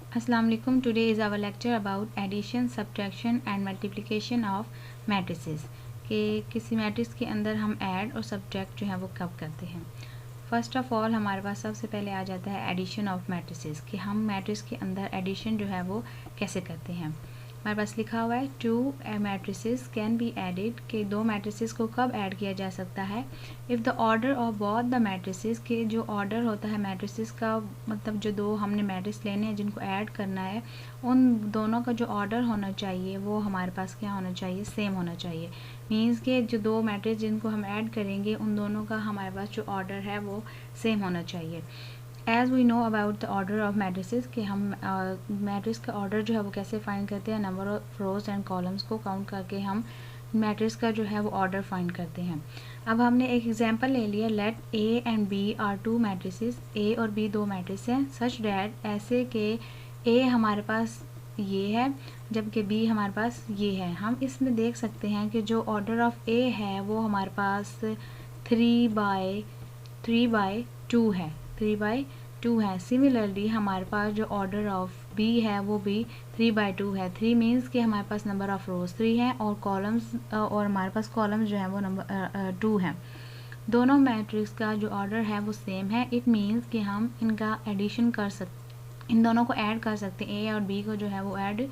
अस्सलाम वालेकुम। Today is our lecture about addition, subtraction and multiplication of matrices कि किसी मैट्रिक्स के अंदर हम ऐड और सब्ट्रैक्ट जो है वो कब करते हैं। फ़र्स्ट ऑफ़ ऑल हमारे पास सबसे पहले आ जाता है एडिशन ऑफ मैट्रिसेस कि हम मैट्रिक्स के अंदर एडिशन जो है वो कैसे करते हैं। हमारे पास लिखा हुआ है to matrices can be added कि दो मैट्रिसेस को कब ऐड किया जा सकता है। If the order of both the matrices के जो ऑर्डर होता है मैट्रिसेस का, मतलब जो दो हमने मैट्रिक्स लेने हैं जिनको ऐड करना है, उन दोनों का जो ऑर्डर होना चाहिए वो हमारे पास क्या होना चाहिए, सेम होना चाहिए। मीन्स के जो दो मैट्रिक्स जिनको हम ऐड करेंगे उन दोनों का हमारे पास जो ऑर्डर है वो सेम होना चाहिए। As we know about the order of matrices कि हम मैट्रिक्स का ऑर्डर जो है वो कैसे फाइंड करते हैं, number of rose and columns को काउंट करके हम मैट्रिक्स का जो है वो ऑर्डर फाइंड करते हैं। अब हमने एक एग्जांपल ले लिया, let A and B are two matrices, A और बी दो मैट्रिक्स हैं, सच डैट ऐसे के ए हमारे पास ये है जबकि बी हमारे पास ये है। हम इसमें देख सकते हैं कि जो ऑर्डर ऑफ ए है वो हमारे पास 3/2 है, 3/2 है। सिमिलरली हमारे पास जो ऑर्डर ऑफ बी है वो भी 3/2 है। 3 मीन्स कि हमारे पास नंबर ऑफ रोज 3 है और कॉलम्स और हमारे पास कॉलम्स जो है वो नंबर 2 है। दोनों मैट्रिक्स का जो ऑर्डर है वो सेम है। इट मीन्स कि हम इनका एडिशन कर सकते, इन दोनों को ऐड कर सकते हैं, ए और बी को जो है वो ऐड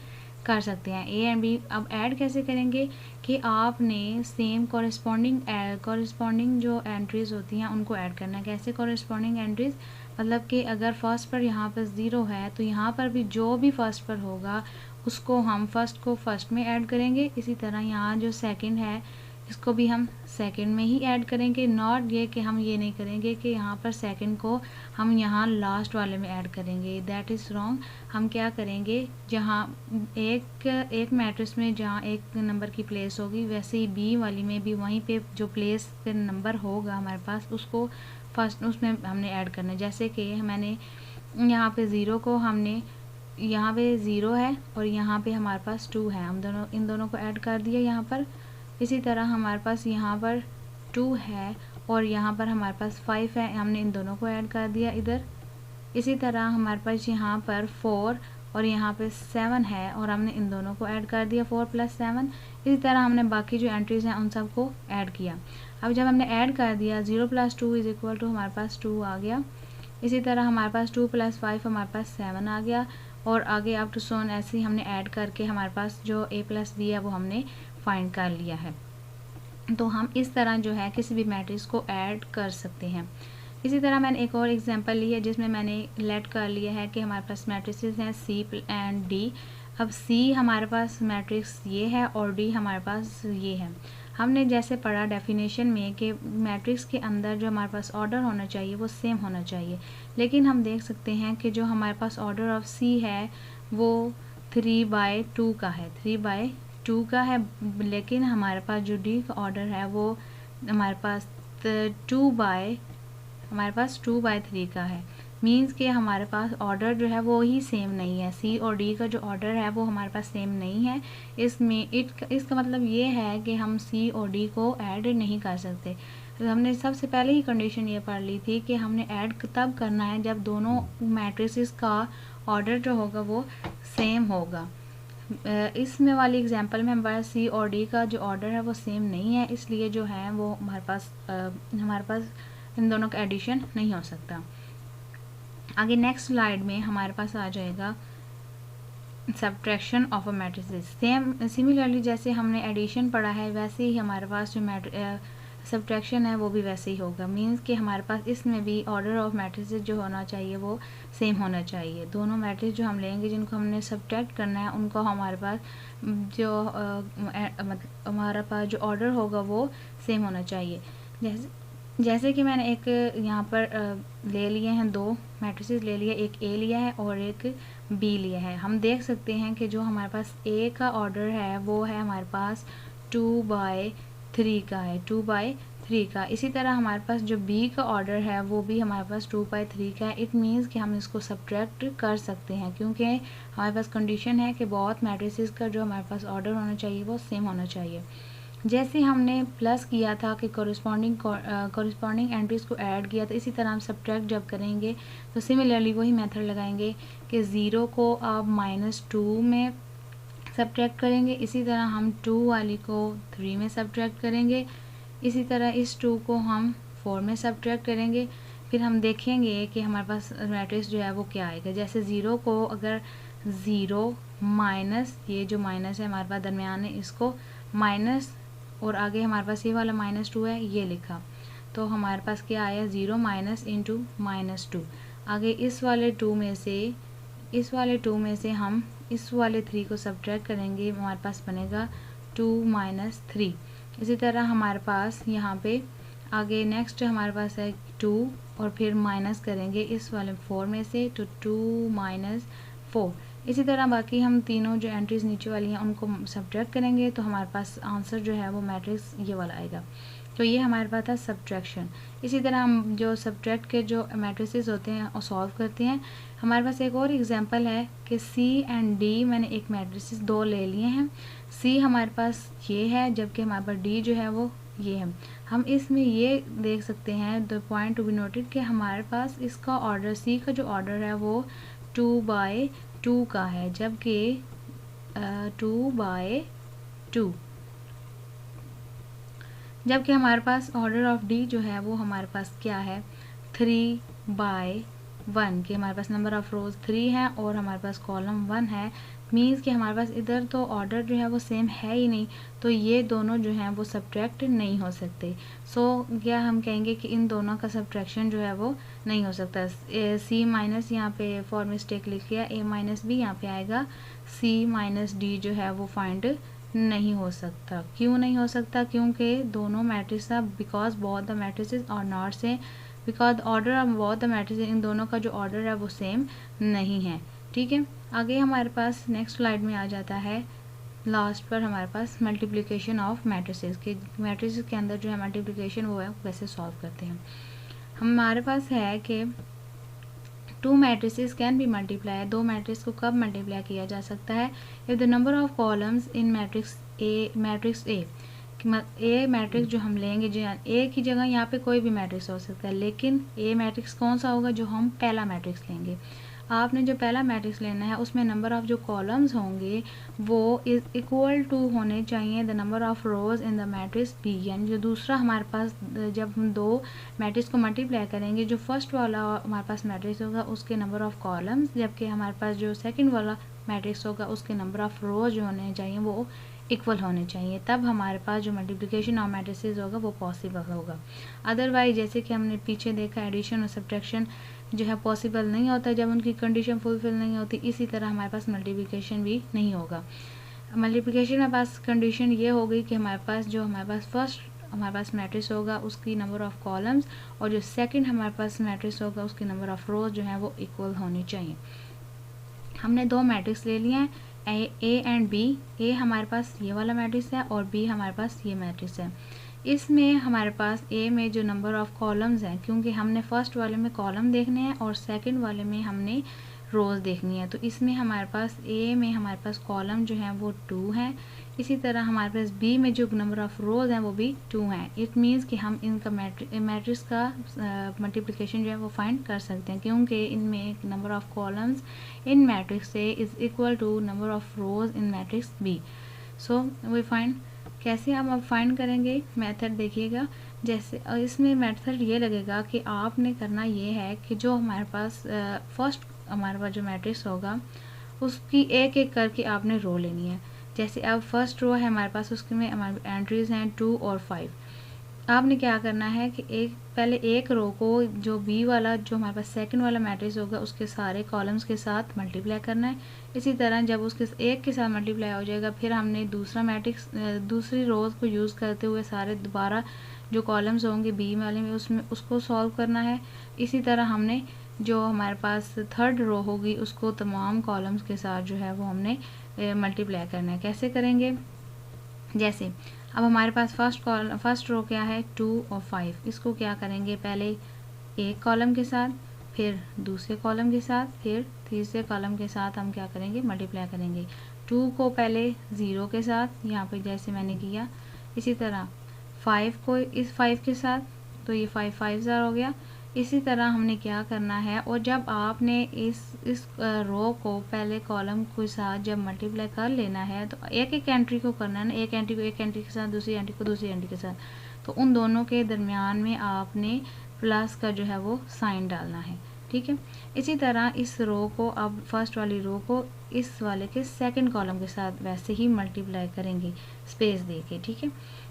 कर सकते हैं। ए एंड बी अब ऐड कैसे करेंगे कि आपने सेम कॉरेस्पॉन्डिंग जो एंट्रीज होती हैं उनको ऐड करना है। कैसे कॉरेस्पॉन्डिंग एंट्रीज, मतलब कि अगर फर्स्ट पर यहाँ पर 0 है तो यहाँ पर भी जो भी फर्स्ट पर होगा उसको हम फर्स्ट को फर्स्ट में ऐड करेंगे। इसी तरह यहाँ जो सेकंड है इसको भी हम सेकंड में ही ऐड करेंगे। नॉट ये कि हम ये नहीं करेंगे कि यहाँ पर सेकंड को हम यहाँ लास्ट वाले में ऐड करेंगे, दैट इज़ रॉन्ग। हम क्या करेंगे, जहाँ एक मैट्रिक्स में जहाँ एक नंबर की प्लेस होगी वैसे ही बी वाली में भी वहीं पे जो प्लेस पे नंबर होगा हमारे पास उसको फर्स्ट उसमें हमने ऐड करना है। जैसे कि मैंने यहाँ पे 0 को हमने, यहाँ पे 0 है और यहाँ पे हमारे पास 2 है, हम दोनों इन दोनों को ऐड कर दिया यहाँ पर। इसी तरह हमारे पास यहाँ पर 2 है और यहाँ पर हमारे पास 5 है, हमने इन दोनों को ऐड कर दिया इधर। इसी तरह हमारे पास यहाँ पर 4 और यहाँ पे 7 है और हमने इन दोनों को ऐड कर दिया, 4 + 7। इसी तरह हमने बाकी जो एंट्रीज हैं उन सबको ऐड किया। अब जब हमने ऐड कर दिया 0 + 2 = हमारे पास 2 आ गया। इसी तरह हमारे पास 2 + 5 हमारे पास 7 आ गया और आगे अप टू सोन ऐसे ही हमने ऐड करके हमारे पास जो a + b है वो हमने फाइंड कर लिया है। तो हम इस तरह जो है किसी भी मैट्रिक्स को ऐड कर सकते हैं। इसी तरह मैंने एक और एग्जांपल ली है जिसमें मैंने लेट कर लिया है कि हमारे पास मैट्रिसेस हैं C एंड D। अब C हमारे पास मैट्रिक्स ये है और D हमारे पास ये है। हमने जैसे पढ़ा डेफिनेशन में कि मैट्रिक्स के अंदर जो हमारे पास ऑर्डर होना चाहिए वो सेम होना चाहिए, लेकिन हम देख सकते हैं कि जो हमारे पास ऑर्डर ऑफ C है वो 3/2 का है, 3/2 का है, लेकिन हमारे पास जो D का ऑर्डर है वो हमारे पास 2/3 का है। मीन्स कि हमारे पास ऑर्डर जो है वो ही सेम नहीं है, सी और डी का जो ऑर्डर है वो हमारे पास सेम नहीं है। इसमें इसका मतलब ये है कि हम सी और डी को ऐड नहीं कर सकते। तो हमने सबसे पहले ही कंडीशन ये पढ़ ली थी कि हमने ऐड तब करना है जब दोनों मैट्रिसेस का ऑर्डर जो होगा वो सेम होगा। इसमें वाली एग्जांपल में हमारे सी और डी का जो ऑर्डर है वो सेम नहीं है, इसलिए जो है वो हमारे पास इन दोनों का एडिशन नहीं हो सकता। आगे नेक्स्ट स्लाइड में हमारे पास आ जाएगा subtraction of a matrices. Similarly जैसे हमने एडिशन पढ़ा है वैसे ही हमारे पास जो सब्ट्रैक्शन है वो भी वैसे ही होगा। मींस कि हमारे पास इसमें भी ऑर्डर ऑफ मैट्रिसेस जो होना चाहिए वो सेम होना चाहिए। दोनों मैट्रिक्स जो हम लेंगे जिनको हमने सब्ट्रैक्ट करना है उनको हमारे पास जो हमारे पास जो ऑर्डर होगा वो सेम होना चाहिए। जैसे कि मैंने एक यहाँ पर ले लिए हैं, दो मैट्रिसेस ले लिए, एक ए लिया है और एक बी लिया है। हम देख सकते हैं कि जो हमारे पास ए का ऑर्डर है वो है हमारे पास 2/3 का है, 2/3 का। इसी तरह हमारे पास जो बी का ऑर्डर है वो भी हमारे पास 2/3 का है। इट मीन्स कि हम इसको सब्ट्रैक्ट कर सकते हैं क्योंकि हमारे पास कंडीशन है कि बहुत मैट्रिसेस का जो हमारे पास ऑर्डर होना चाहिए वो सेम होना चाहिए। जैसे हमने प्लस किया था कि कॉरस्पॉन्डिंग एंट्रीज को ऐड किया था, इसी तरह हम सब्ट्रैक्ट जब करेंगे तो सिमिलरली वही मेथड लगाएंगे कि 0 को आप -2 में सब्ट्रैक्ट करेंगे, इसी तरह हम 2 वाली को 3 में सब्ट्रैक्ट करेंगे, इसी तरह इस 2 को हम 4 में सब्ट्रैक्ट करेंगे। फिर हम देखेंगे कि हमारे पास मैट्रिक्स जो है वो क्या आएगा। जैसे 0 को अगर 0 माइनस, ये जो माइनस है हमारे पास दरमियान है, इसको माइनस और आगे हमारे पास ये वाला -2 है, ये लिखा, तो हमारे पास क्या आया 0 माइनस इंटू -2। आगे इस वाले 2 में से हम इस वाले 3 को सब्ट्रैक्ट करेंगे, हमारे पास बनेगा 2 माइनस 3। इसी तरह हमारे पास यहाँ पे आगे नेक्स्ट हमारे पास है 2 और फिर माइनस करेंगे इस वाले 4 में से, तो 2 माइनस 4। इसी तरह बाकी हम तीनों जो एंट्रीज नीचे वाली हैं उनको सब्ट्रैक्ट करेंगे, तो हमारे पास आंसर जो है वो मैट्रिक्स ये वाला आएगा। तो ये हमारे पास था सब्ट्रैक्शन। इसी तरह हम जो सब्ट्रैक्ट के जो मैट्रिसेस होते हैं और सॉल्व करते हैं। हमारे पास एक और एग्जांपल है कि सी एंड डी, मैंने एक मैट्रिसेस 2 ले लिए हैं। सी हमारे पास ये है, जबकि हमारे पास डी जो है वो ये है। हम इसमें ये देख सकते हैं, the point to be noted, कि हमारे पास इसका ऑर्डर, सी का जो ऑर्डर है वो 2/2 का है, जबकि 2/2, जबकि हमारे पास ऑर्डर ऑफ डी जो है वो हमारे पास क्या है 3/1, कि हमारे पास नंबर ऑफ रोज 3 है और हमारे पास कॉलम 1 है। मीन्स कि हमारे पास इधर तो ऑर्डर जो है वो सेम है ही नहीं, तो ये दोनों जो हैं वो सब्ट्रैक्ट नहीं हो सकते। क्या हम कहेंगे कि इन दोनों का सब्ट्रैक्शन जो है वो नहीं हो सकता। सी माइनस यहाँ पे फॉर मिस्टेक लिख लिया, ए माइनस बी यहाँ पे आएगा, सी माइनस डी जो है वो फाइंड नहीं हो सकता। क्यों नहीं हो सकता? क्योंकि दोनों matrix, because both the matrices are not same, because order of both the matrices, इन दोनों का जो ऑर्डर है वो सेम नहीं है। ठीक है, आगे हमारे पास नेक्स्ट स्लाइड में आ जाता है लास्ट पर हमारे पास मल्टीप्लिकेशन ऑफ मैट्रिसेस के, मैट्रिसेस के अंदर जो है मल्टीप्लिकेशन वो है वैसे सॉल्व करते हैं। हमारे पास है कि 2 matrices can be multiply, 2 matrix को कब मल्टीप्लाई किया जा सकता है, if the number of columns in matrix A matrix जो हम लेंगे, जो ए की जगह यहाँ पे कोई भी मैट्रिक्स हो सकता है, लेकिन ए मैट्रिक्स कौन सा होगा, जो हम पहला मैट्रिक्स लेंगे। आपने जो पहला मैट्रिक्स लेना है उसमें नंबर ऑफ जो कॉलम्स होंगे वो इक्वल टू होने चाहिए the number of rows in the matrix B. यानी जो दूसरा हमारे पास, जब हम 2 मैट्रिक्स को मल्टीप्लाई करेंगे, जो फर्स्ट वाला हमारे पास मैट्रिक्स होगा उसके नंबर ऑफ कॉलम्स, जबकि हमारे पास जो सेकंड वाला मैट्रिक्स होगा उसके नंबर ऑफ रोज जो होने चाहिए वो इक्वल होने चाहिए, तब हमारे पास जो मल्टीप्लिकेशन ऑफ मैट्रिसेस होगा वो पॉसिबल होगा। अदरवाइज जैसे कि हमने पीछे देखा, एडिशन और सब्ट्रैक्शन जो है पॉसिबल नहीं होता जब उनकी कंडीशन फुलफिल नहीं होती, इसी तरह हमारे पास मल्टीप्लिकेशन भी नहीं होगा। मल्टीप्लिकेशन में पास कंडीशन ये हो गई कि हमारे पास फर्स्ट हमारे पास मैट्रिक्स होगा उसकी नंबर ऑफ कॉलम्स, और जो सेकंड हमारे पास मैट्रिक्स होगा उसकी नंबर ऑफ रोज जो है वो इक्वल होनी चाहिए। हमने 2 मैट्रिक्स ले लिए हैं, ए एंड बी। ए हमारे पास ये वाला मैट्रिक्स है और बी हमारे पास ये मैट्रिक्स है। इसमें हमारे पास ए में जो नंबर ऑफ कॉलम्स हैं, क्योंकि हमने फर्स्ट वाले में कॉलम देखने हैं और सेकंड वाले में हमने रोज़ देखनी है, तो इसमें हमारे पास ए में हमारे पास कॉलम जो है वो 2 है। इसी तरह हमारे पास बी में जो नंबर ऑफ रोज़ हैं वो भी 2 हैं। इट मीन्स कि हम इनका मैट्रिक्स का मल्टीप्लिकेशन जो है वो फाइंड कर सकते हैं, क्योंकि इनमें number of columns in matrix A is equal to number of rows in matrix B. So we find, कैसे हम अब फाइंड करेंगे, मेथड देखिएगा। जैसे इसमें मेथड ये लगेगा कि आपने करना ये है कि जो हमारे पास फर्स्ट हमारे पास जो मैट्रिक्स होगा उसकी एक एक करके आपने रो लेनी है। जैसे अब फर्स्ट रो है हमारे पास, उसके में हमारे एंट्रीज हैं 2 और 5। आपने क्या करना है कि पहले एक रो को जो बी वाला जो हमारे पास सेकंड वाला मैट्रिक्स होगा उसके सारे कॉलम्स के साथ मल्टीप्लाई करना है। इसी तरह जब उसके एक के साथ मल्टीप्लाई हो जाएगा, फिर हमने दूसरा मैट्रिक्स दूसरी रोज को यूज़ करते हुए सारे दोबारा जो कॉलम्स होंगे बी वाले में उसमें उसको सॉल्व करना है। इसी तरह हमने जो हमारे पास थर्ड रो होगी उसको तमाम कॉलम्स के साथ जो है वो हमने मल्टीप्लाई करना है। कैसे करेंगे, जैसे अब हमारे पास फर्स्ट रो क्या है 2 और 5, इसको क्या करेंगे, पहले एक कॉलम के साथ, फिर दूसरे कॉलम के साथ, फिर तीसरे कॉलम के साथ हम क्या करेंगे, मल्टीप्लाई करेंगे। 2 को पहले 0 के साथ, यहाँ पे जैसे मैंने किया, इसी तरह 5 को इस 5 के साथ, तो ये 5 5 हो गया। इसी तरह हमने क्या करना है, और जब आपने इस रो को पहले कॉलम के साथ जब मल्टीप्लाई कर लेना है तो एक एक एंट्री को करना है ना, एक एंट्री को एक एंट्री के साथ, दूसरी एंट्री को दूसरी एंट्री के साथ, तो उन दोनों के दरमियान में आपने प्लस का जो है वो साइन डालना है, ठीक है। इसी तरह इस रो को, अब फर्स्ट वाली रो को इस वाले के सेकंड कॉलम के साथ वैसे ही मल्टीप्लाई करेंगे स्पेस दे के, ठीक है।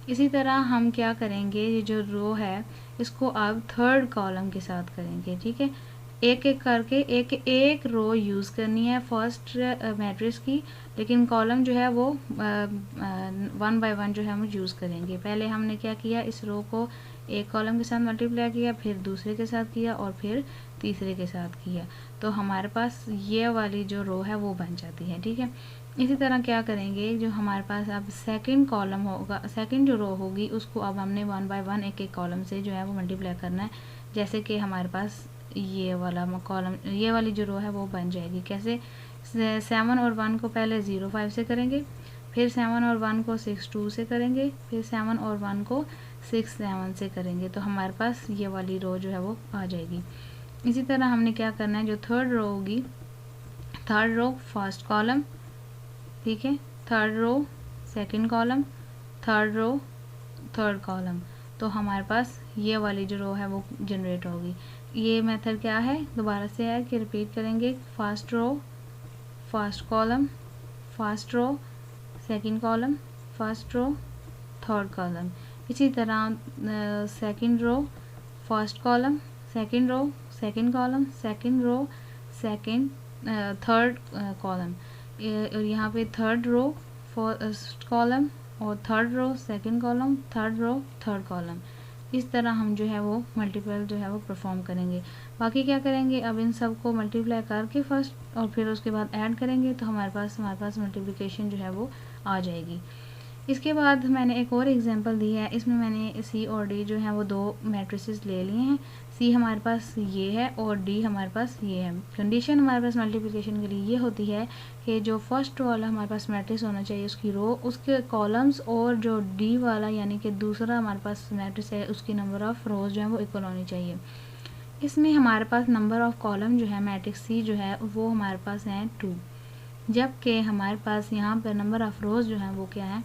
इसी तरह हम क्या करेंगे, ये जो रो है इसको अब थर्ड कॉलम के साथ करेंगे, ठीक है। एक एक करके एक एक रो यूज़ करनी है फर्स्ट मैट्रिक्स की, लेकिन कॉलम जो है वो 1 बाय 1 जो है हम यूज़ करेंगे। पहले हमने क्या किया, इस रो को एक कॉलम के साथ मल्टीप्लाई किया, फिर दूसरे के साथ किया और फिर तीसरे के साथ किया, तो हमारे पास ये वाली जो रो है वो बन जाती है, ठीक है। इसी तरह क्या करेंगे, जो हमारे पास अब सेकंड कॉलम होगा, सेकंड जो रो होगी उसको अब हमने 1 बाय 1 एक एक कॉलम से जो है वो मल्टीप्लाई करना है। जैसे कि हमारे पास ये वाला कॉलम, ये वाली जो रो है वो बन जाएगी कैसे, 7 और 1 को पहले 0 5 से करेंगे, फिर 7 और 1 को 6 2 से करेंगे, फिर 7 और 1 को 6 7 से करेंगे, तो हमारे पास ये वाली रो जो है वो आ जाएगी। इसी तरह हमने क्या करना है, जो थर्ड रो होगी, थर्ड रो फर्स्ट कॉलम, ठीक है, third row second column, third row third column, तो हमारे पास ये वाली जो रो है वो जनरेट होगी। ये मेथड क्या है, दोबारा से है कि रिपीट करेंगे, first row first column, first row second column, first row third column. इसी तरह second row first column, second row second column, second row second third column, और यहाँ पे थर्ड रो फर्स्ट कॉलम और third row second column, third row third column. इस तरह हम जो है वो मल्टीपल जो है वो परफॉर्म करेंगे। बाकी क्या करेंगे, अब इन सब को मल्टीप्लाई करके फर्स्ट और फिर उसके बाद ऐड करेंगे, तो हमारे पास मल्टीप्लिकेशन जो है वो आ जाएगी। इसके बाद मैंने एक और एग्जांपल दी है, इसमें मैंने सी और डी जो है वो दो मैट्रिसेस ले लिए हैं। सी हमारे पास ये है और डी हमारे पास ये है। कंडीशन हमारे पास मल्टीप्लिकेशन के लिए ये होती है कि जो फर्स्ट वाला हमारे पास मैट्रिक्स होना चाहिए उसकी रो, उसके कॉलम्स, और जो डी वाला यानी कि दूसरा हमारे पास मैट्रिक्स है उसकी नंबर ऑफ़ रोज जो है वो इक्वल होनी चाहिए। इसमें हमारे पास नंबर ऑफ़ कॉलम जो है मैट्रिक्स सी जो है वो हमारे पास है 2, जबकि हमारे पास यहाँ पर नंबर ऑफ़ रोज जो है वो क्या है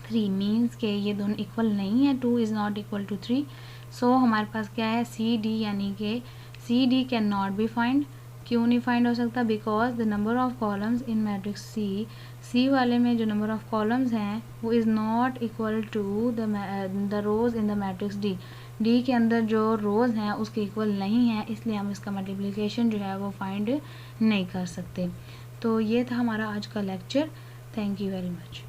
3, मीन्स के ये दोनों इक्वल नहीं है, 2 is not equal to 3। So हमारे पास क्या है सी डी, यानी कि C D can not be find. क्यों नहीं फाइंड हो सकता, because the number of columns in matrix C, C वाले में जो नंबर ऑफ कॉलम्स हैं वो is not equal to the rows in the matrix D. D के अंदर जो रोज हैं उसके इक्वल नहीं है, इसलिए हम इसका मल्टीप्लिकेशन जो है वो फाइंड नहीं कर सकते। तो ये था हमारा आज का lecture. Thank you very much.